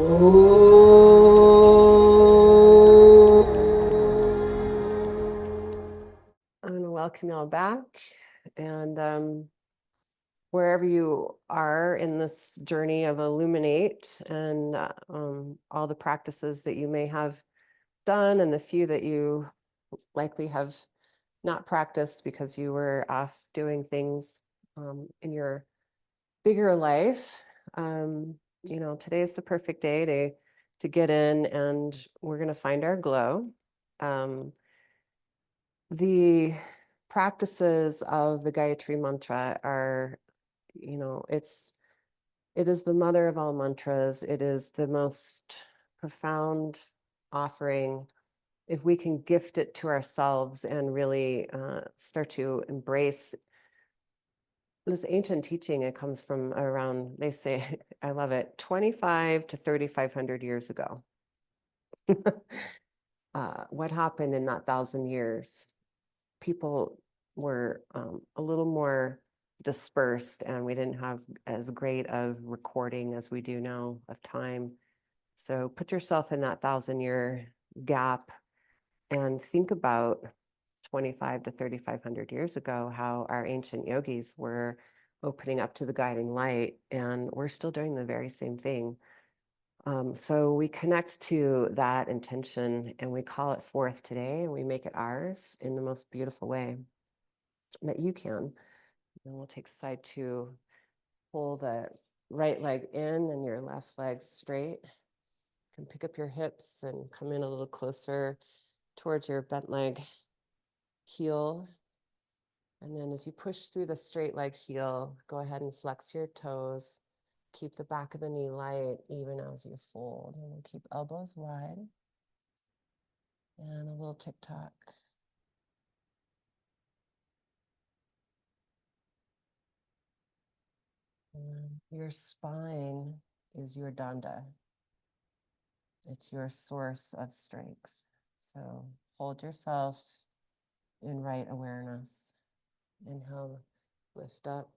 I'm going to welcome y'all back, and wherever you are in this journey of Illuminate and all the practices that you may have done and the few that you likely have not practiced because you were off doing things in your bigger life. Today is the perfect day to get in, and we're going to find our glow. The practices of the Guyatri Mantra are, it is the mother of all mantras. It is the most profound offering. If we can gift it to ourselves and really start to embrace this ancient teaching, it comes from around, they say, I love it, 25 to 3,500 years ago. What happened in that 1,000 years? People were a little more dispersed, and we didn't have as great of recording as we do now of time. So put yourself in that 1,000-year gap and think about 25 to 3,500 years ago, how our ancient yogis were opening up to the guiding light, and we're still doing the very same thing. So we connect to that intention and we call it forth today, and we make it ours in the most beautiful way that you can. And we'll take side two, pull the right leg in and your left leg straight. You can pick up your hips and come in a little closer towards your bent leg heel. And then as you push through the straight leg heel, go ahead and flex your toes. Keep the back of the knee light even as you fold. And we'll keep elbows wide. And a little tick-tock. Your spine is your danda. It's your source of strength. So hold yourself in right awareness. Inhale, lift up.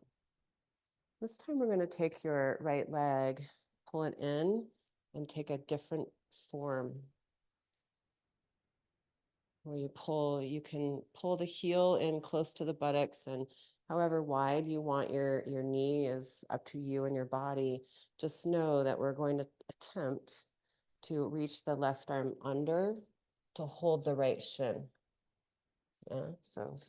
This time we're going to take your right leg, pull it in, and take a different form. Where you can pull the heel in close to the buttocks, and however wide you want your knee is up to you and your body. Just know that we're going to attempt to reach the left arm under to hold the right shin. Yeah, so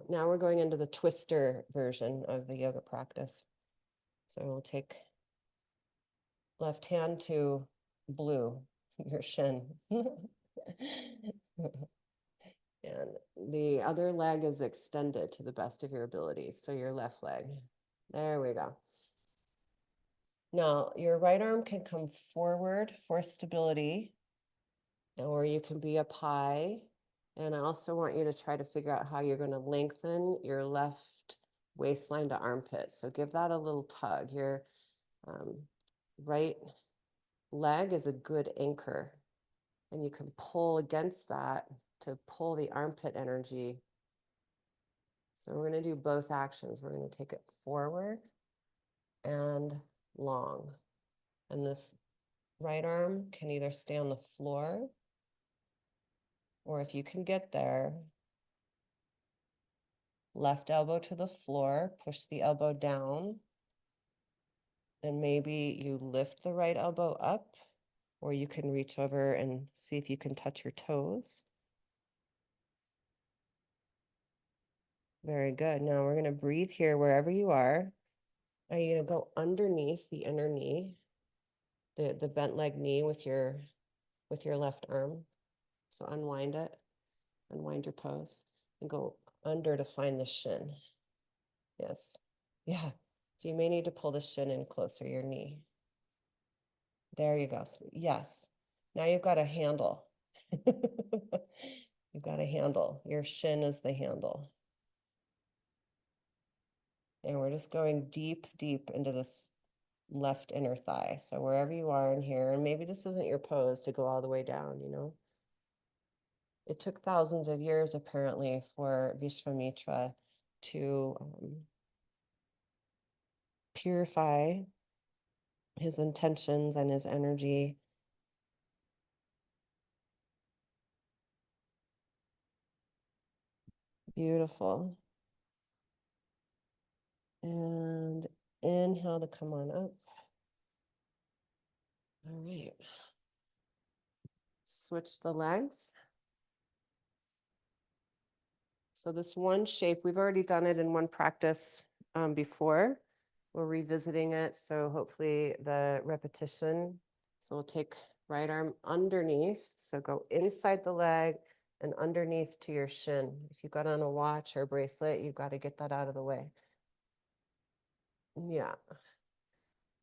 now we're going into the twister version of the yoga practice. So we'll take left hand to blue, your shin. And the other leg is extended to the best of your ability. So your left leg. There we go. Now, your right arm can come forward for stability, or you can be up high. And I also want you to try to figure out how you're going to lengthen your left waistline to armpit. So give that a little tug. Your right leg is a good anchor, and you can pull against that to pull the armpit energy. So we're going to do both actions. We're going to take it forward and long. And this right arm can either stay on the floor, or if you can get there, left elbow to the floor, push the elbow down, and maybe you lift the right elbow up, or you can reach over and see if you can touch your toes. Very good. Now we're going to breathe here wherever you are. Are you going to go underneath the inner knee, the bent leg knee with your left arm? So unwind it, unwind your pose, and go under to find the shin. Yes. Yeah. So you may need to pull the shin in closer, your knee. There you go. Yes. Now you've got a handle. You've got a handle. Your shin is the handle. And we're just going deep, deep into this left inner thigh. So wherever you are in here, and maybe this isn't your pose to go all the way down, It took thousands of years, apparently, for Vishvamitra to purify his intentions and his energy. Beautiful. And inhale to come on up. All right. Switch the legs. So this one shape, we've already done it in one practice before. We're revisiting it, so hopefully the repetition. So we'll take right arm underneath. So go inside the leg and underneath to your shin. If you've got on a watch or a bracelet, you've got to get that out of the way. Yeah.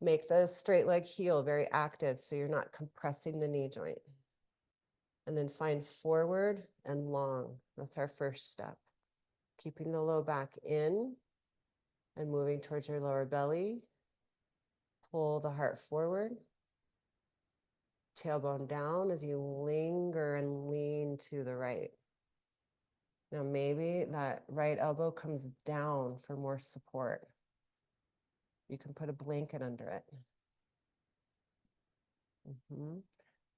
Make the straight leg heel very active so you're not compressing the knee joint. And then find forward and long. That's our first step. Keeping the low back in and moving towards your lower belly. Pull the heart forward. Tailbone down as you linger and lean to the right. Now maybe that right elbow comes down for more support. You can put a blanket under it.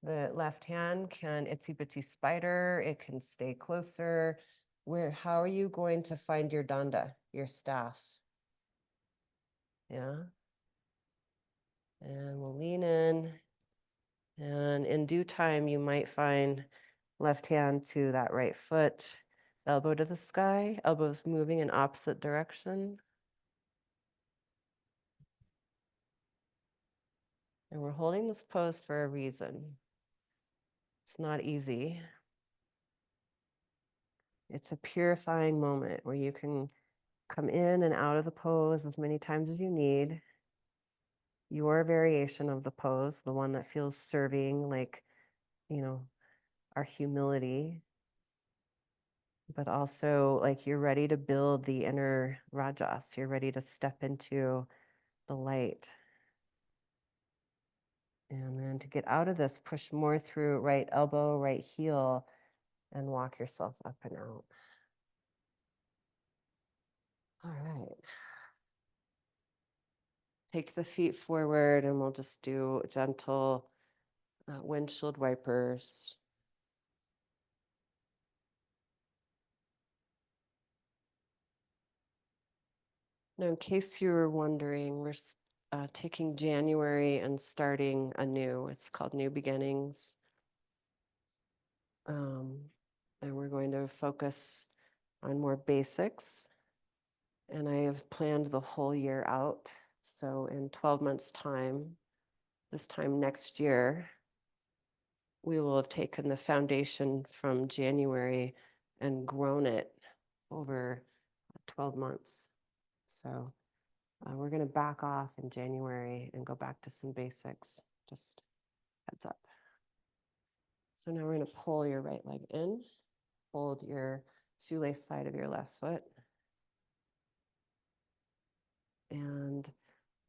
The left hand can itsy bitsy spider. It can stay closer. How are you going to find your danda, your staff? Yeah. And we'll lean in. And in due time, you might find left hand to that right foot, elbow to the sky, elbows moving in opposite direction. And we're holding this pose for a reason. It's not easy. It's a purifying moment where you can come in and out of the pose as many times as you need. Your variation of the pose, the one that feels serving, like, our humility, but also like you're ready to build the inner rajas. You're ready to step into the light. And then to get out of this, push more through right elbow, right heel, and walk yourself up and out. All right. Take the feet forward and we'll just do gentle windshield wipers. Now, in case you were wondering, we're taking January and starting anew. It's called New Beginnings. And we're going to focus on more basics. And I have planned the whole year out. So in 12 months' time, this time next year, we will have taken the foundation from January and grown it over 12 months. So we're going to back off in January and go back to some basics. Just heads up. So now we're going to pull your right leg in, hold your shoelace side of your left foot, and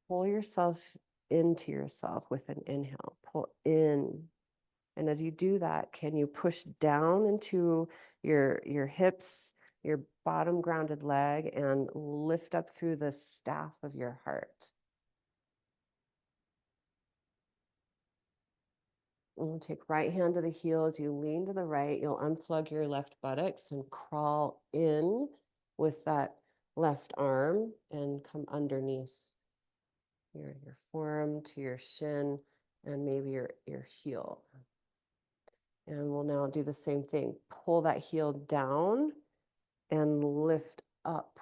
pull yourself into yourself with an inhale. Pull in. And as you do that, can you push down into your hips, your bottom grounded leg, and lift up through the staff of your heart? And we'll take right hand to the heel. As you lean to the right, you'll unplug your left buttocks and crawl in with that left arm and come underneath your forearm to your shin and maybe your heel. And we'll now do the same thing. Pull that heel down and lift up.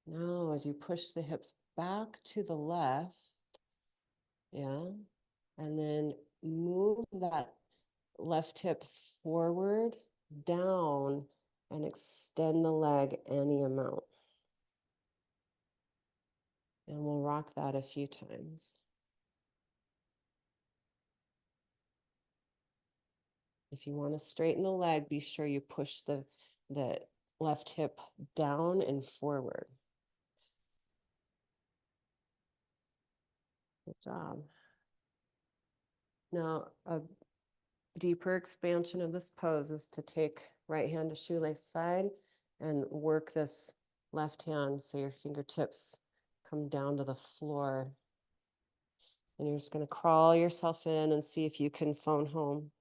Now, as you push the hips back to the left, yeah, and then move that left hip forward, down, and extend the leg any amount. And we'll rock that a few times. If you want to straighten the leg, be sure you push the left hip down and forward. Good job. Now, a deeper expansion of this pose is to take right hand to shoelace side and work this left hand so your fingertips come down to the floor And you're just going to crawl yourself in and see if you can phone home.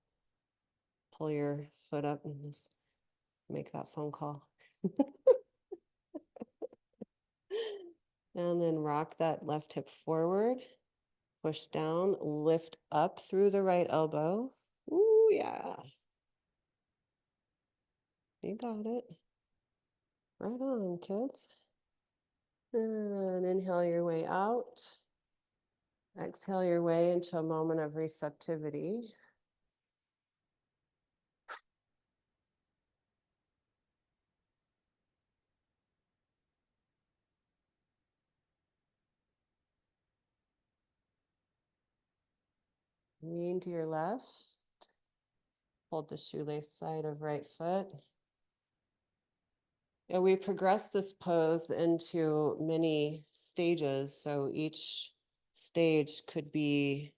Pull your foot up and just make that phone call. And then rock that left hip forward. Push down, lift up through the right elbow. Ooh, yeah. You got it. Right on, kids. And inhale your way out. Exhale your way into a moment of receptivity. Lean to your left. Hold the shoelace side of right foot. And we progress this pose into many stages. So each stage could be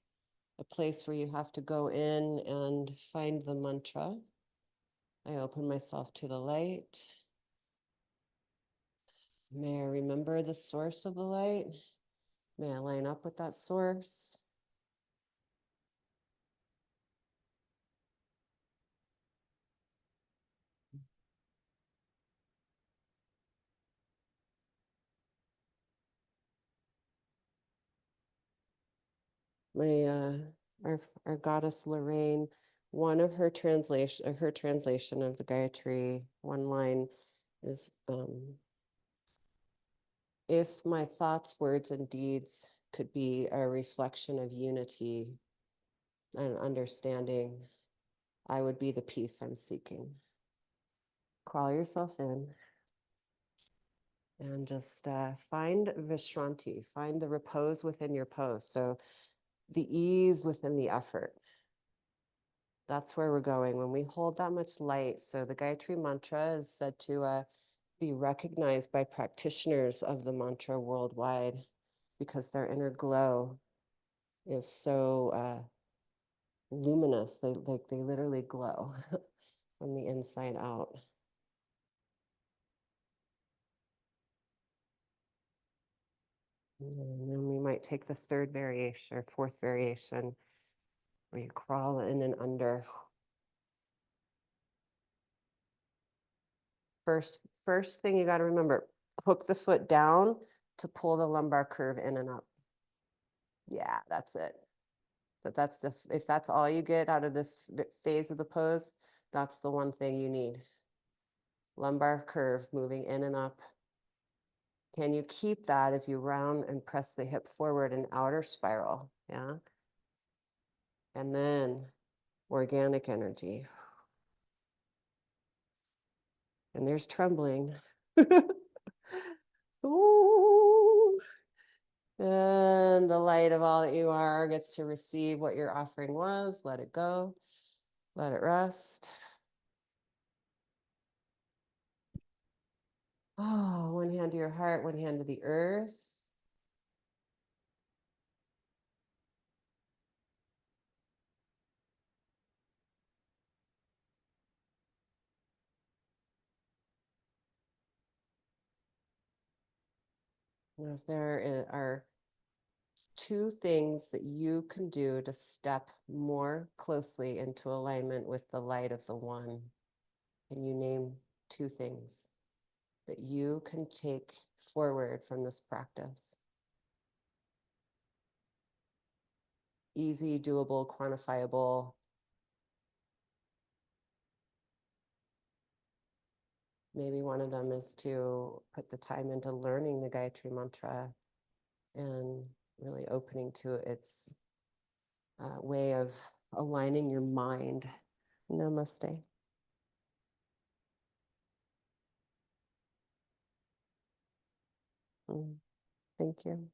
a place where you have to go in and find the mantra. I open myself to the light. May I remember the source of the light? May I line up with that source? My our goddess Lorraine, one of her translation of the Gayatri, one line is if my thoughts, words, and deeds could be a reflection of unity and understanding, I would be the peace I'm seeking. Crawl yourself in and just find Vishranti, find the repose within your pose. So the ease within the effort. That's where we're going when we hold that much light. So the Gayatri Mantra is said to be recognized by practitioners of the mantra worldwide because their inner glow is so luminous. They literally glow from the inside out. And then we might take the third variation or fourth variation where you crawl in and under. First thing you got to remember, hook the foot down to pull the lumbar curve in and up. Yeah, that's it. But if that's all you get out of this phase of the pose, that's the one thing you need. Lumbar curve moving in and up. Can you keep that as you round and press the hip forward in outer spiral? Yeah. And then organic energy. And there's trembling. Ooh. And the light of all that you are gets to receive what your offering was. Let it go. Let it rest. Oh, one hand to your heart, one hand to the earth. And if there are two things that you can do to step more closely into alignment with the light of the one, can you name two things that you can take forward from this practice? Easy, doable, quantifiable. Maybe one of them is to put the time into learning the Gayatri Mantra and really opening to its way of aligning your mind. Namaste. Thank you.